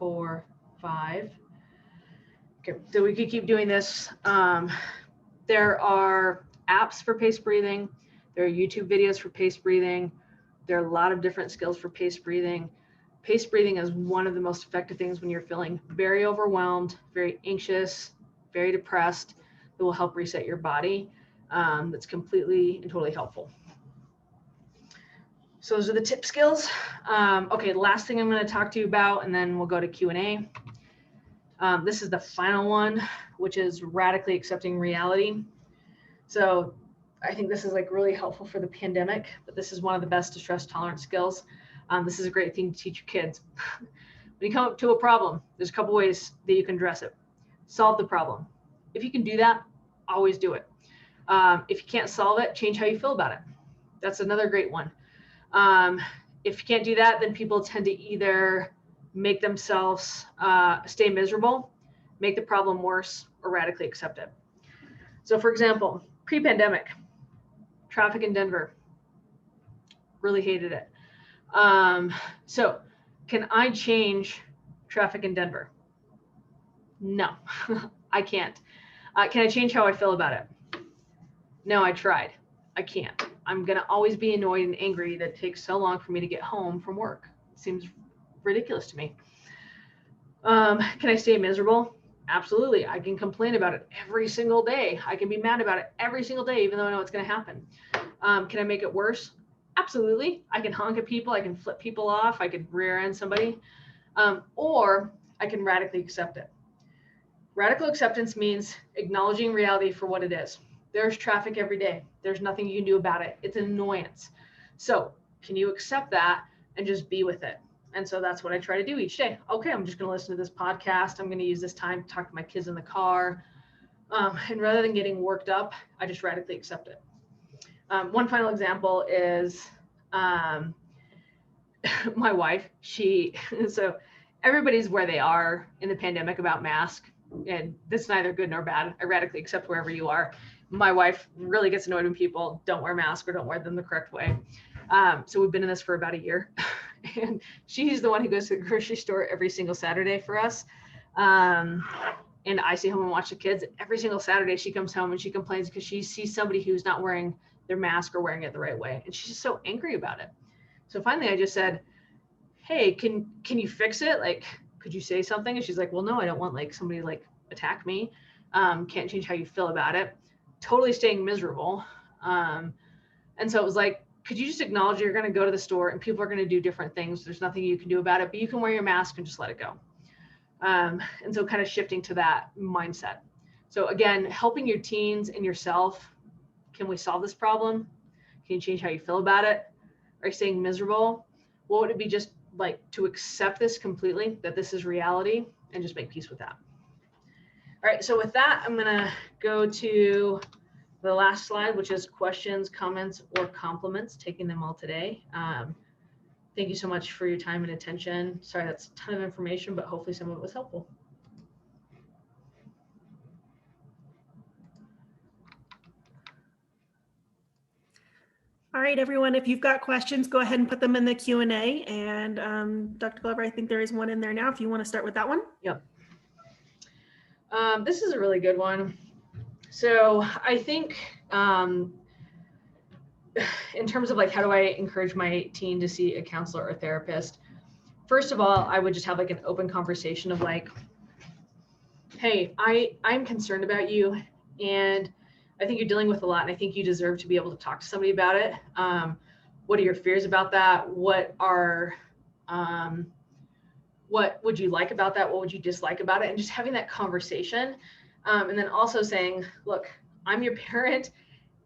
4, 5. Okay, so we could keep doing this. There are apps for paced breathing. There are YouTube videos for paced breathing. There are a lot of different skills for paced breathing. Paced breathing is one of the most effective things when you're feeling very overwhelmed, very anxious, very depressed. It will help reset your body. That's completely and totally helpful. So those are the tip skills. Okay, last thing I'm going to talk to you about, and then we'll go to Q&A. This is the final one, which is radically accepting reality. So I think this is like really helpful for the pandemic, but this is one of the best distress tolerance skills. This is a great thing to teach your kids. When you come up to a problem, there's a couple ways that you can address it. Solve the problem. If you can do that, always do it. If you can't solve it, change how you feel about it. That's another great one. If you can't do that, then people tend to either make themselves stay miserable, make the problem worse, or radically accept it. So for example, pre-pandemic, traffic in Denver, really hated it. So can I change traffic in Denver? No, I can't. Can I change how I feel about it? No, I tried. I can't. I'm gonna always be annoyed and angry that it takes so long for me to get home from work. It seems ridiculous to me. Can I stay miserable? Absolutely. I can complain about it every single day. I can be mad about it every single day, even though I know it's going to happen. Can I make it worse? Absolutely. I can honk at people. I can flip people off. I could rear end somebody. Or I can radically accept it. Radical acceptance means acknowledging reality for what it is. There's traffic every day. There's nothing you can do about it. It's an annoyance. So can you accept that and just be with it? And so that's what I try to do each day. Okay, I'm just going to listen to this podcast. I'm going to use this time to talk to my kids in the car. And rather than getting worked up, I just radically accept it. One final example is my wife. So everybody's where they are in the pandemic about masks. And that's neither good nor bad. I radically accept wherever you are. My wife really gets annoyed when people don't wear masks or don't wear them the correct way. So we've been in this for about a year. And she's the one who goes to the grocery store every single Saturday for us. And I stay home and watch the kids. Every single Saturday she comes home and she complains because she sees somebody who's not wearing their mask or wearing it the right way. And she's just so angry about it. So finally I just said, hey, can you fix it? Like, could you say something? And she's like, well, no, I don't want like somebody like attack me. Can't change how you feel about it. Totally staying miserable. And so it was like, could you just acknowledge you're going to go to the store and people are going to do different things. There's nothing you can do about it, but you can wear your mask and just let it go. And so kind of shifting to that mindset. So again, helping your teens and yourself. Can we solve this problem? Can you change how you feel about it? Are you staying miserable? What would it be just like to accept this completely, that this is reality, and just make peace with that? All right, so with that, I'm going to go to the last slide, which is questions, comments, or compliments, taking them all today. Thank you so much for your time and attention. Sorry, that's a ton of information, but hopefully some of it was helpful. All right, everyone, if you've got questions, go ahead and put them in the Q&A. And Dr. Glover, I think there is one in there now, if you want to start with that one. Yep. This is a really good one. So I think in terms of like, how do I encourage my teen to see a counselor or therapist? First of all, I would just have like an open conversation of like, hey, I'm concerned about you And I think you're dealing with a lot, and I think you deserve to be able to talk to somebody about it. What are your fears about that? What would you like about that? What would you dislike about it? And just having that conversation. And then also saying, look, I'm your parent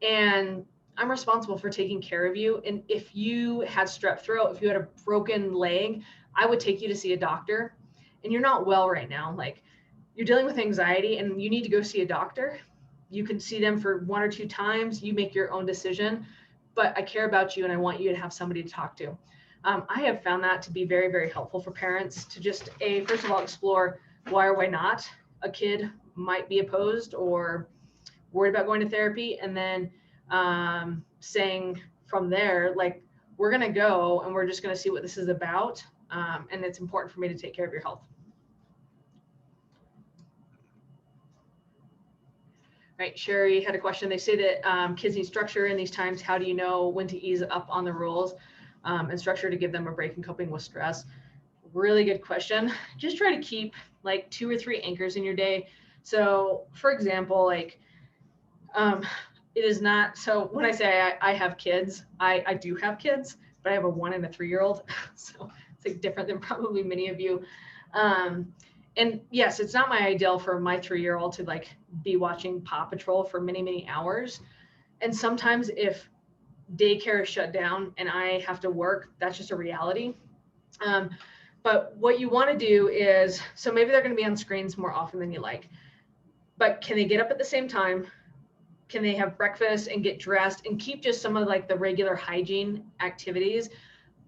and I'm responsible for taking care of you. And if you had strep throat, if you had a broken leg, I would take you to see a doctor. And you're not well right now. Like, you're dealing with anxiety and you need to go see a doctor. You can see them for 1 or 2 times. You make your own decision, but I care about you and I want you to have somebody to talk to. I have found that to be very, very helpful for parents to just, first of all, explore why or why not a kid might be opposed or worried about going to therapy. And then saying from there, like, we're going to go and we're just going to see what this is about. And it's important for me to take care of your health. Right, Sherry had a question. They say that kids need structure in these times. How do you know when to ease up on the rules and structure to give them a break in coping with stress? Really good question. Just try to keep like 2 or 3 anchors in your day. So for example, like it is not, so when I say I have kids, I do have kids, but I have a 1 and a 3-year-old. So it's like different than probably many of you. And yes, it's not my ideal for my 3-year-old to like be watching Paw Patrol for many, many hours. And sometimes if daycare is shut down and I have to work, that's just a reality. But what you want to do is, so maybe they're going to be on screens more often than you like, but can they get up at the same time? Can they have breakfast and get dressed and keep just some of like the regular hygiene activities?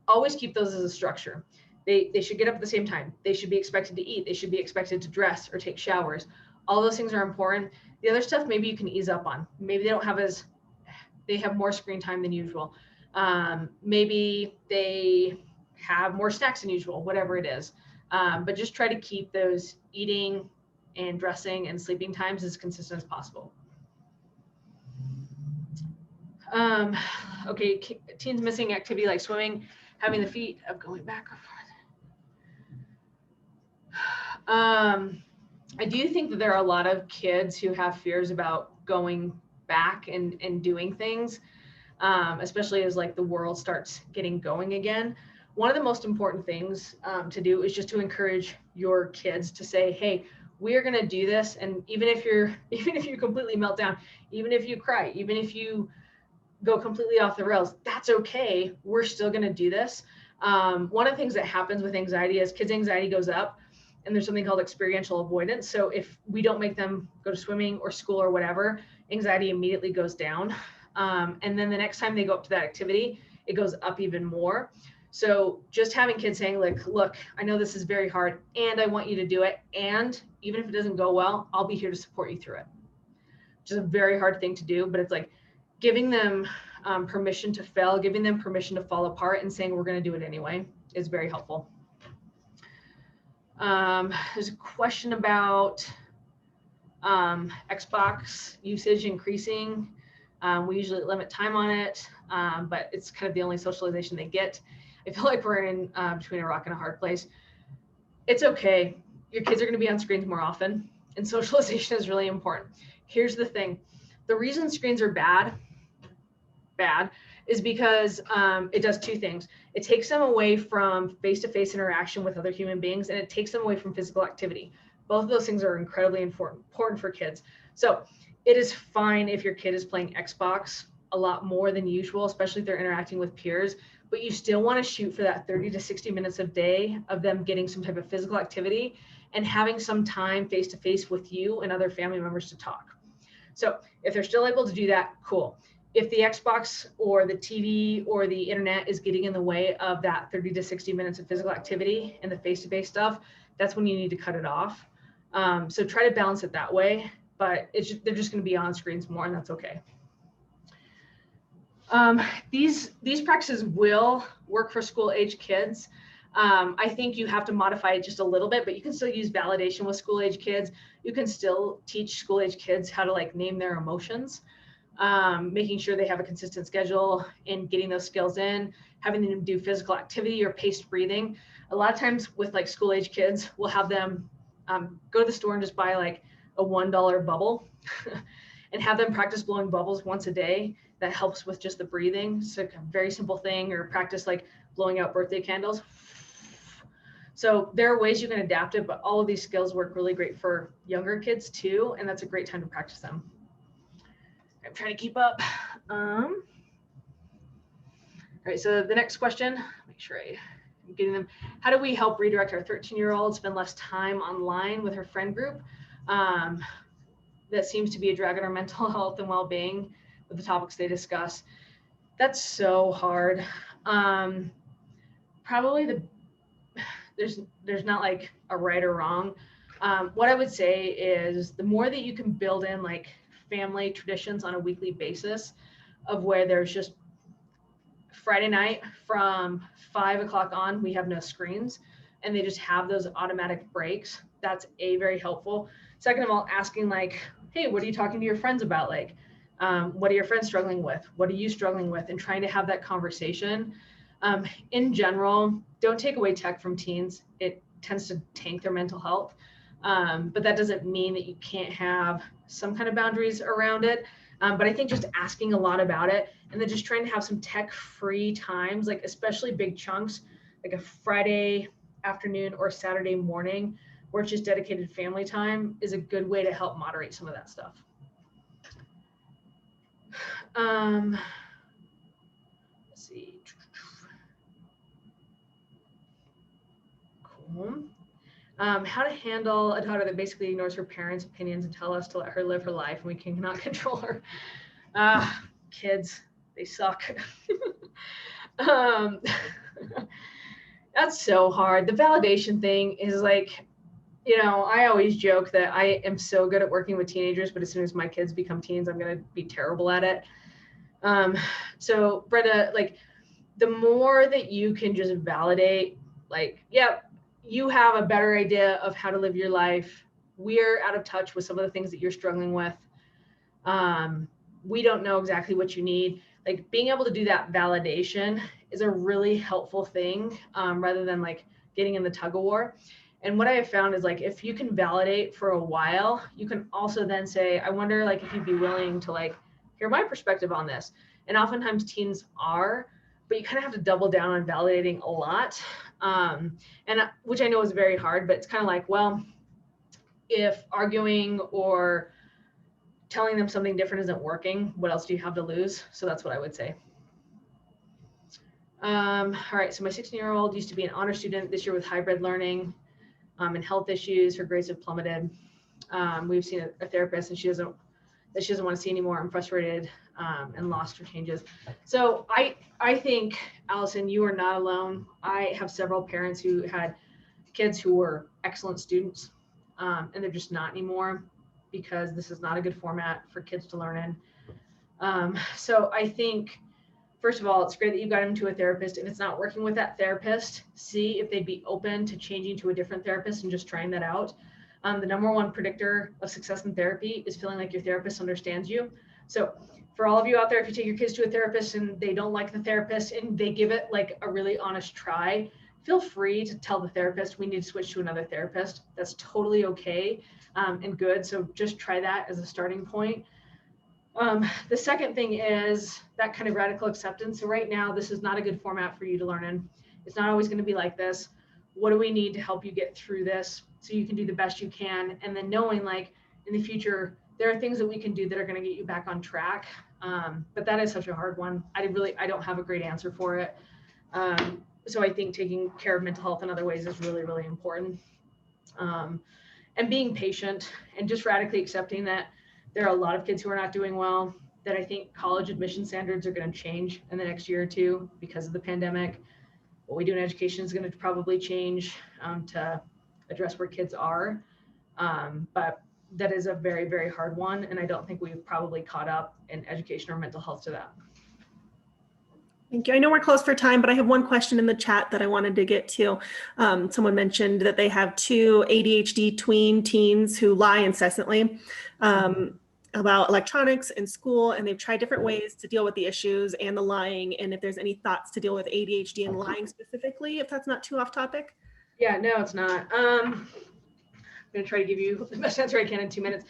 Always keep those as a structure. They should get up at the same time. They should be expected to eat. They should be expected to dress or take showers. All those things are important. The other stuff, maybe you can ease up on. Maybe they have more screen time than usual. Maybe they have more snacks than usual, whatever it is. But just try to keep those eating and dressing and sleeping times as consistent as possible. Okay, teens missing activity like swimming, having the feat of going back or forth. I do think that there are a lot of kids who have fears about going back and doing things, especially as like the world starts getting going again. One of the most important things to do is just to encourage your kids to say, hey, we are going to do this. And even if you completely melt down, even if you cry, even if you go completely off the rails, that's okay. We're still going to do this. One of the things that happens with anxiety is kids' anxiety goes up, and there's something called experiential avoidance. So if we don't make them go to swimming or school or whatever, anxiety immediately goes down. And then the next time they go up to that activity, it goes up even more. So just having kids saying like, look, I know this is very hard and I want you to do it. And even if it doesn't go well, I'll be here to support you through it. Which is a very hard thing to do, but it's like giving them permission to fail, giving them permission to fall apart and saying, we're going to do it anyway is very helpful. There's a question about Xbox usage increasing. We usually limit time on it, but it's kind of the only socialization they get. I feel like we're in between a rock and a hard place. It's okay. Your kids are going to be on screens more often, and socialization is really important. Here's the thing. The reason screens are bad is because it does 2 things. It takes them away from face-to-face interaction with other human beings, and it takes them away from physical activity. Both of those things are incredibly important for kids. So it is fine if your kid is playing Xbox a lot more than usual, especially if they're interacting with peers, but you still want to shoot for that 30 to 60 minutes a day of them getting some type of physical activity and having some time face-to-face with you and other family members to talk. So if they're still able to do that, cool. If the Xbox or the TV or the internet is getting in the way of that 30 to 60 minutes of physical activity and the face-to-face stuff, that's when you need to cut it off. So try to balance it that way, but they're just going to be on screens more, and that's okay. These practices will work for school-age kids. I think you have to modify it just a little bit, but you can still use validation with school-age kids. You can still teach school-age kids how to like name their emotions, making sure they have a consistent schedule and getting those skills in, having them do physical activity or paced breathing. A lot of times with like school-age kids, we'll have them go to the store and just buy like a $1 bubble and have them practice blowing bubbles once a day. That helps with just the breathing. So a very simple thing, or practice like blowing out birthday candles. So there are ways you can adapt it, but all of these skills work really great for younger kids too. And that's a great time to practice them. I'm trying to keep up. All right, so the next question, make sure I'm getting them. How do we help redirect our 13-year-old spend less time online with her friend group? That seems to be a drag on our mental health and well-being with the topics they discuss. That's so hard. Probably there's not like a right or wrong. What I would say is the more that you can build in like family traditions on a weekly basis of where there's just Friday night from 5 o'clock on, we have no screens, and they just have those automatic breaks. That's very helpful. Second of all, asking like, hey, what are you talking to your friends about? Like, what are your friends struggling with? What are you struggling with? And trying to have that conversation. In general, don't take away tech from teens. It tends to tank their mental health. But that doesn't mean that you can't have some kind of boundaries around it. But I think just asking a lot about it, and then just trying to have some tech-free times, like especially big chunks, like a Friday afternoon or Saturday morning, where it's just dedicated family time, is a good way to help moderate some of that stuff. Let's see. Cool. How to handle a daughter that basically ignores her parents' opinions and tell us to let her live her life and we cannot control her. Kids, they suck. That's so hard. The validation thing is like, you know, I always joke that I am so good at working with teenagers, but as soon as my kids become teens, I'm going to be terrible at it. So Brenda, like the more that you can just validate, like, yep, you have a better idea of how to live your life. We're out of touch with some of the things that you're struggling with. We don't know exactly what you need. Like being able to do that validation is a really helpful thing, rather than like getting in the tug of war. And what I have found is like, if you can validate for a while, you can also then say, I wonder like if you'd be willing to like hear my perspective on this. And oftentimes teens are, but you kind of have to double down on validating a lot. And which I know is very hard, but it's kind of like, well, if arguing or telling them something different isn't working, what else do you have to lose? So that's what I would say. All right, so my 16-year-old used to be an honor student this year with hybrid learning and health issues. Her grades have plummeted. We've seen a therapist and she doesn't want to see anymore. I'm frustrated and lost her changes. So I think, Allison, you are not alone. I have several parents who had kids who were excellent students, and they're just not anymore because this is not a good format for kids to learn in. So I think, first of all, it's great that you got him to a therapist. If it's not working with that therapist, see if they'd be open to changing to a different therapist and just trying that out. The number one predictor of success in therapy is feeling like your therapist understands you. So for all of you out there, if you take your kids to a therapist and they don't like the therapist and they give it like a really honest try, feel free to tell the therapist, we need to switch to another therapist. That's totally okay and good. So just try that as a starting point. The second thing is that kind of radical acceptance. So right now, this is not a good format for you to learn in. It's not always going to be like this. What do we need to help you get through this so you can do the best you can? And then knowing like in the future, there are things that we can do that are going to get you back on track. But that is such a hard one. I don't have a great answer for it. So I think taking care of mental health in other ways is really, really important. And being patient and just radically accepting that there are a lot of kids who are not doing well, that I think college admission standards are going to change in the next year or two because of the pandemic. What we do in education is going to probably change to address where kids are. But that is a very, very hard one. And I don't think we've probably caught up in education or mental health to that. Thank you. I know we're close for time, but I have one question in the chat that I wanted to get to. Someone mentioned that they have 2 ADHD tween teens who lie incessantly about electronics in school, and they've tried different ways to deal with the issues and the lying, and if there's any thoughts to deal with ADHD and lying specifically, if that's not too off topic. Yeah, no, it's not. I'm going to try to give you the best answer I can in 2 minutes.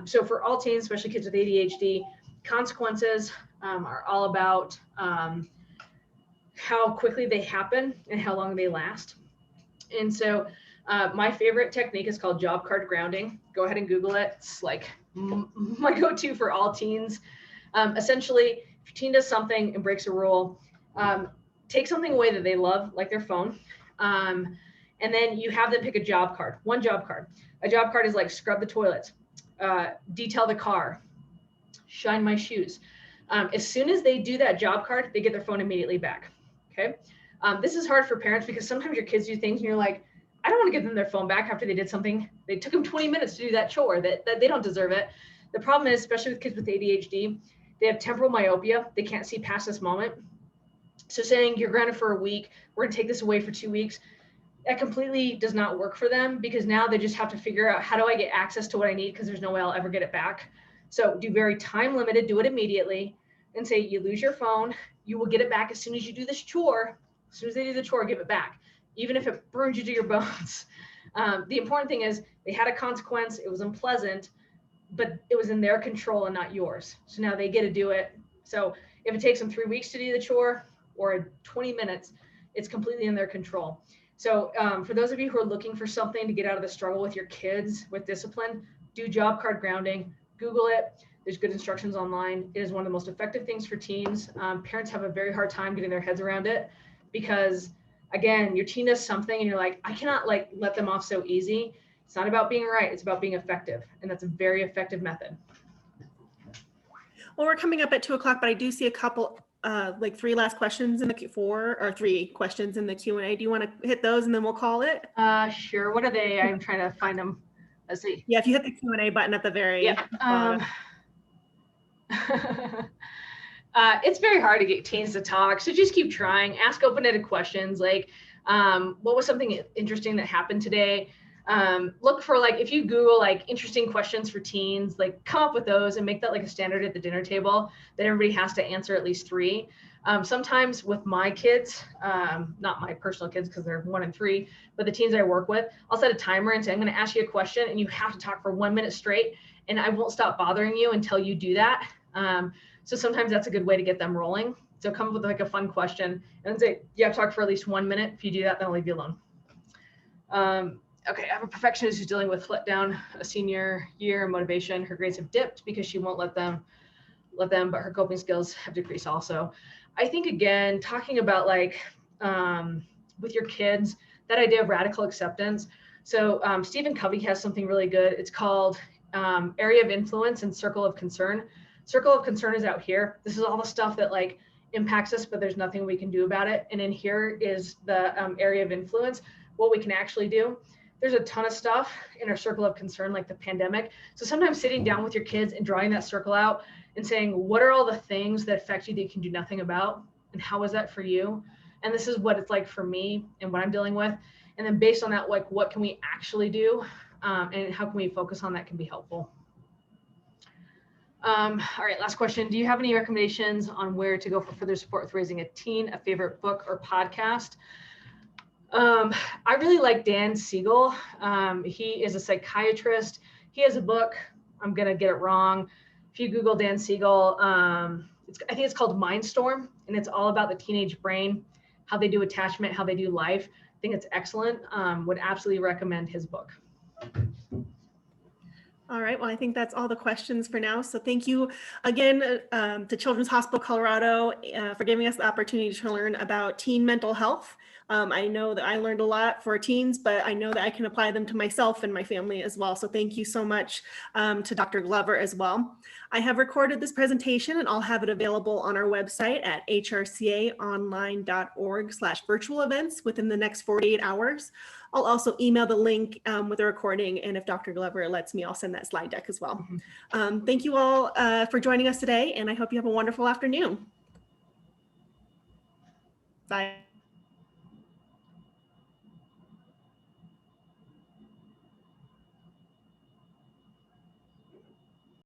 So for all teens, especially kids with ADHD, consequences are all about how quickly they happen and how long they last. And so my favorite technique is called job card grounding. Go ahead and Google it. It's like my go-to for all teens. Essentially, if your teen does something and breaks a rule, take something away that they love, like their phone, and then you have them pick a job card, one job card. A job card is like scrub the toilets, detail the car, shine my shoes. As soon as they do that job card, they get their phone immediately back. Okay. This is hard for parents because sometimes your kids do things and you're like, I don't want to give them their phone back after they did something. They took them 20 minutes to do that chore that they don't deserve it. The problem is, especially with kids with ADHD, they have temporal myopia. They can't see past this moment. So saying you're grounded for a week, we're going to take this away for 2 weeks, that completely does not work for them because now they just have to figure out, how do I get access to what I need? Because there's no way I'll ever get it back. So do very time limited, do it immediately, and say you lose your phone, you will get it back as soon as you do this chore. As soon as they do the chore, give it back, even if it burns you to your bones. The important thing is they had a consequence. It was unpleasant, but it was in their control and not yours. So now they get to do it. So if it takes them 3 weeks to do the chore or 20 minutes, it's completely in their control. So for those of you who are looking for something to get out of the struggle with your kids with discipline, do job card grounding, Google it. There's good instructions online. It is one of the most effective things for teens. Parents have a very hard time getting their heads around it because, again, your teen does something and you're like, I cannot like let them off so easy. It's not about being right. It's about being effective. And that's a very effective method. Well, we're coming up at 2 o'clock, but I do see a couple, like 3 last questions in the 3 questions in the Q&A. Do you want to hit those and then we'll call it? Sure. What are they? I'm trying to find them. Let's see. Yeah, if you hit the Q&A button at the very bottom. It's very hard to get teens to talk, so just keep trying. Ask open-ended questions like, what was something interesting that happened today? Look for, like, if you Google like interesting questions for teens, like come up with those and make that like a standard at the dinner table that everybody has to answer at least 3. Sometimes with my kids, not my personal kids because they're 1 and 3, but the teens I work with, I'll set a timer and say, I'm going to ask you a question and you have to talk for 1 minute straight and I won't stop bothering you until you do that. So sometimes that's a good way to get them rolling. So come up with like a fun question and then say, you have to talk for at least 1 minute. If you do that, then I'll leave you alone. Okay, I have a perfectionist who's dealing with letdown a senior year and motivation. Her grades have dipped because she won't let them, but her coping skills have decreased also. I think, again, talking about like with your kids, that idea of radical acceptance. So Stephen Covey has something really good. It's called area of influence and circle of concern. Circle of concern is out here. This is all the stuff that like impacts us, but there's nothing we can do about it. And in here is the area of influence, what we can actually do. There's a ton of stuff in our circle of concern, like the pandemic. So sometimes sitting down with your kids and drawing that circle out and saying, what are all the things that affect you that you can do nothing about? And how is that for you? And this is what it's like for me and what I'm dealing with. And then based on that, like, what can we actually do? And how can we focus on that can be helpful? All right, last question. Do you have any recommendations on where to go for further support with raising a teen, a favorite book or podcast? I really like Dan Siegel. He is a psychiatrist. He has a book. I'm going to get it wrong. If you Google Dan Siegel, I think it's called Mindstorm, and it's all about the teenage brain, how they do attachment, how they do life. I think it's excellent. Would absolutely recommend his book. All right, well, I think that's all the questions for now. So thank you again to Children's Hospital Colorado for giving us the opportunity to learn about teen mental health. I know that I learned a lot for teens, but I know that I can apply them to myself and my family as well. So thank you so much to Dr. Glover as well. I have recorded this presentation and I'll have it available on our website at hrcaonline.org/virtual events within the next 48 hours. I'll also email the link with the recording, and if Dr. Glover lets me, I'll send that slide deck as well. Thank you all for joining us today, and I hope you have a wonderful afternoon. Bye.